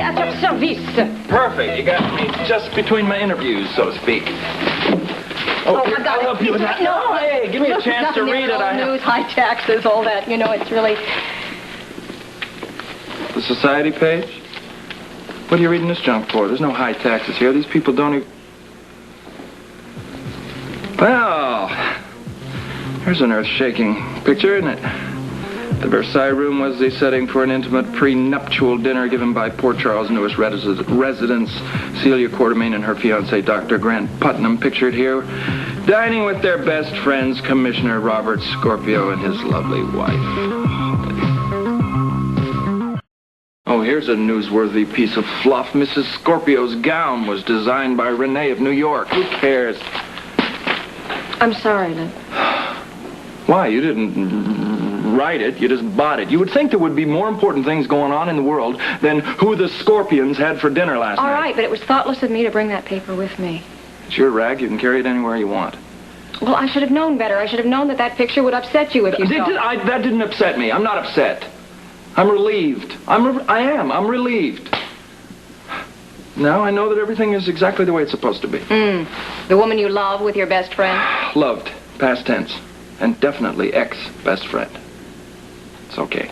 à votre service. Perfect. You got me just between my interviews, so to speak. Oh, I got I'll it. help you with that. No, hey, give me a chance to read it. News, high taxes, all that. You know, it's really... The society page? What are you reading this junk for? There's no high taxes here. These people don't even... Well, here's an earth-shaking picture, isn't it? The Versailles room was the setting for an intimate prenuptial dinner given by Port Charles' newest residents, Celia Quartermain and her fiancé, Dr. Grant Putnam, pictured here, dining with their best friends, Commissioner Robert Scorpio and his lovely wife. Oh, here's a newsworthy piece of fluff. Mrs. Scorpio's gown was designed by Renee of New York. Who cares? I'm sorry, Lou. Why? You didn't write it. You just bought it. You would think there would be more important things going on in the world than who the Scorpions had for dinner last night. All right, but it was thoughtless of me to bring that paper with me. It's your rag. You can carry it anywhere you want. Well, I should have known better. I should have known that that picture would upset you if you saw it. That didn't upset me. I'm not upset. I'm relieved. I'm relieved. Now I know that everything is exactly the way it's supposed to be. The woman you love with your best friend? Loved. Past tense. And definitely ex-best friend. It's okay.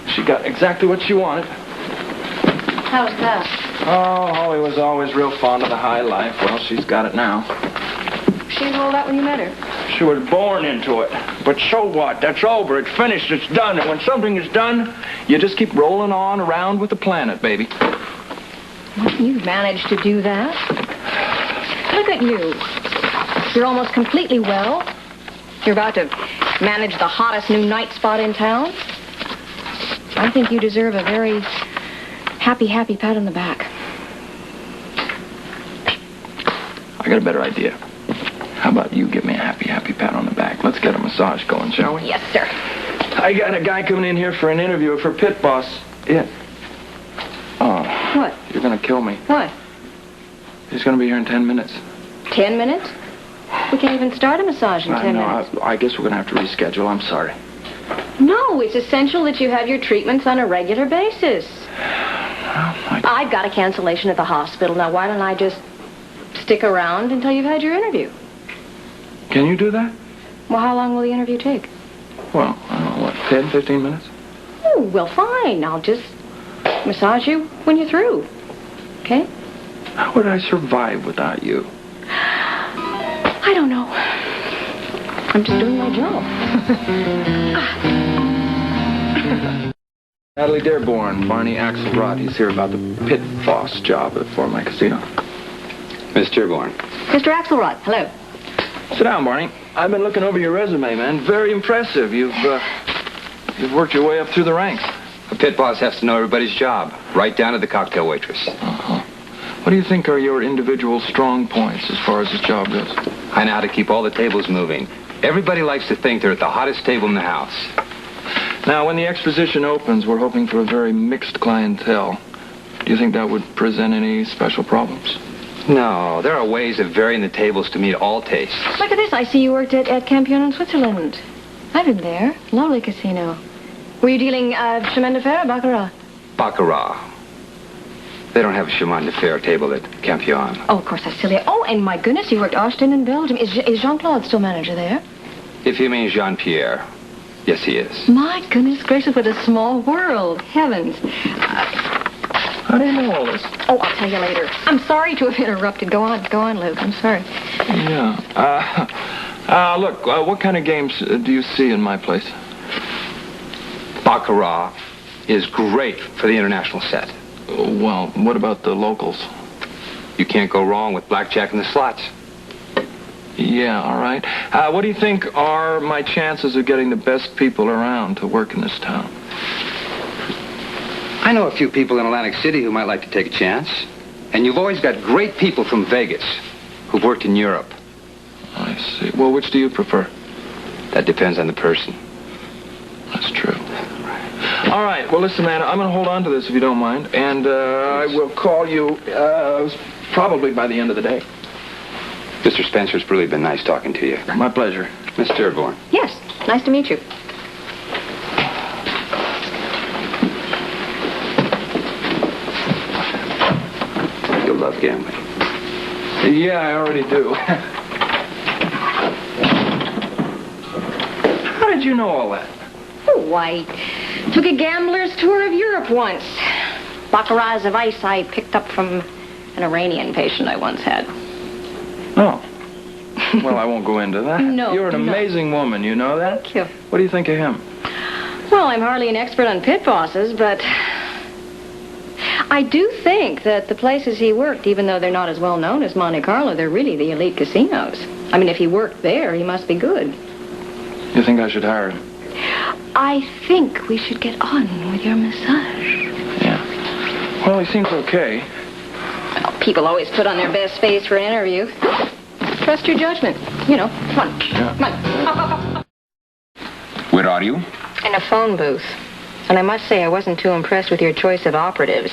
She got exactly what she wanted. How was that? Oh, Holly was always real fond of the high life. Well, she's got it now. She was all that when you met her. She was born into it. But so what? That's over. It's finished. It's done. And when something is done, you just keep rolling on around with the planet, baby. Well, you've managed to do that. Look at you. You're almost completely well. You're about to manage the hottest new night spot in town. I think you deserve a very happy pat on the back. I got a better idea. How about you give me a happy pat on the back? Let's get a massage going, shall we? Yes, sir. I got a guy coming in here for an interview for Pit Boss. Yeah. Oh. What? You're going to kill me. What? He's going to be here in 10 minutes. 10 minutes? We can't even start a massage in 10 minutes. I guess we're going to have to reschedule. I'm sorry. No, it's essential that you have your treatments on a regular basis. I've got a cancellation at the hospital. Now, why don't I just stick around until you've had your interview? Can you do that? Well, how long will the interview take? Well, I don't know, what, 10, 15 minutes? Oh, well, fine. I'll just massage you when you're through. Okay? How would I survive without you? I don't know. I'm just doing my job. Natalie Dearborn, Barney Axelrod. He's here about the pit boss job for my casino. Miss Dearborn. Mr. Axelrod, hello. Sit down, Barney. I've been looking over your resume, man. Very impressive. You've worked your way up through the ranks. A pit boss has to know everybody's job, right down to the cocktail waitress. Uh-huh. What do you think are your individual strong points as far as this job goes? I know how to keep all the tables moving. Everybody likes to think they're at the hottest table in the house. Now, when the exposition opens, we're hoping for a very mixed clientele. Do you think that would present any special problems? No, there are ways of varying the tables to meet all tastes. Look at this. I see you worked at Campion in Switzerland. I've been there. Lovely casino. Were you dealing chemin de fer or baccarat? Baccarat. They don't have a chemin de fer table at Campion. Oh, of course, that's silly. Oh, and my goodness, you worked Austin in Belgium. Is Jean-Claude still manager there? If you mean Jean-Pierre, yes, he is. My goodness gracious, what a small world. Heavens. How do you know all this? Oh, I'll tell you later. I'm sorry to have interrupted. Go on, Luke. I'm sorry. Yeah. Look, what kind of games do you see in my place? Baccarat is great for the international set. Well, what about the locals? You can't go wrong with blackjack and the slots. Yeah, all right. What do you think are my chances of getting the best people around to work in this town? I know a few people in Atlantic City who might like to take a chance. And you've always got great people from Vegas who've worked in Europe. I see. Well, which do you prefer? That depends on the person. That's true. All right. Well, listen, man, I'm going to hold on to this if you don't mind. And I will call you probably by the end of the day. Mr. Spencer's really been nice talking to you. My pleasure. Miss Dearborn. Yes. Nice to meet you. still love gambling. Yeah, I already do. How did you know all that? Oh, I took a gambler's tour of Europe once. Baccaras of ice I picked up from an Iranian patient I once had. Oh. Well, I won't go into that. No, You're an do not. amazing woman, you know that? Thank you. What do you think of him? Well, I'm hardly an expert on pit bosses, but I do think that the places he worked, even though they're not as well known as Monte Carlo, they're really the elite casinos. I mean, if he worked there, he must be good. You think I should hire him? I think we should get on with your massage. Yeah. Well, he seems okay. Well, people always put on their best face for an interview. Trust your judgment. You know, come on. Yeah. Come on. Up, up, up. Where are you? In a phone booth. And I must say I wasn't too impressed with your choice of operatives.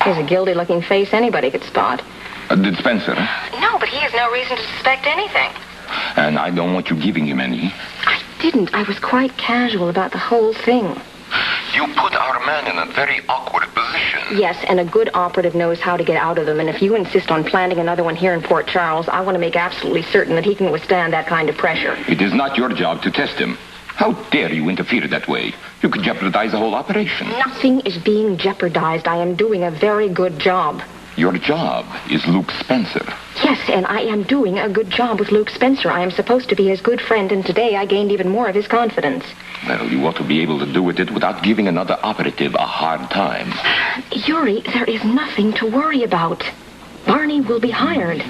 He has a guilty-looking face anybody could spot. Did Spencer? No, but he has no reason to suspect anything. And I don't want you giving him any. I didn't. I was quite casual about the whole thing. You put our man in a very awkward position. Yes, and a good operative knows how to get out of them. And if you insist on planting another one here in Port Charles, I want to make absolutely certain that he can withstand that kind of pressure. It is not your job to test him. How dare you interfere that way? You could jeopardize the whole operation. Nothing is being jeopardized. I am doing a very good job. Your job is Luke Spencer. Yes, and I am doing a good job with Luke Spencer. I am supposed to be his good friend, and today I gained even more of his confidence. Well, you ought to be able to do with it without giving another operative a hard time. Yuri, there is nothing to worry about. Barney will be hired.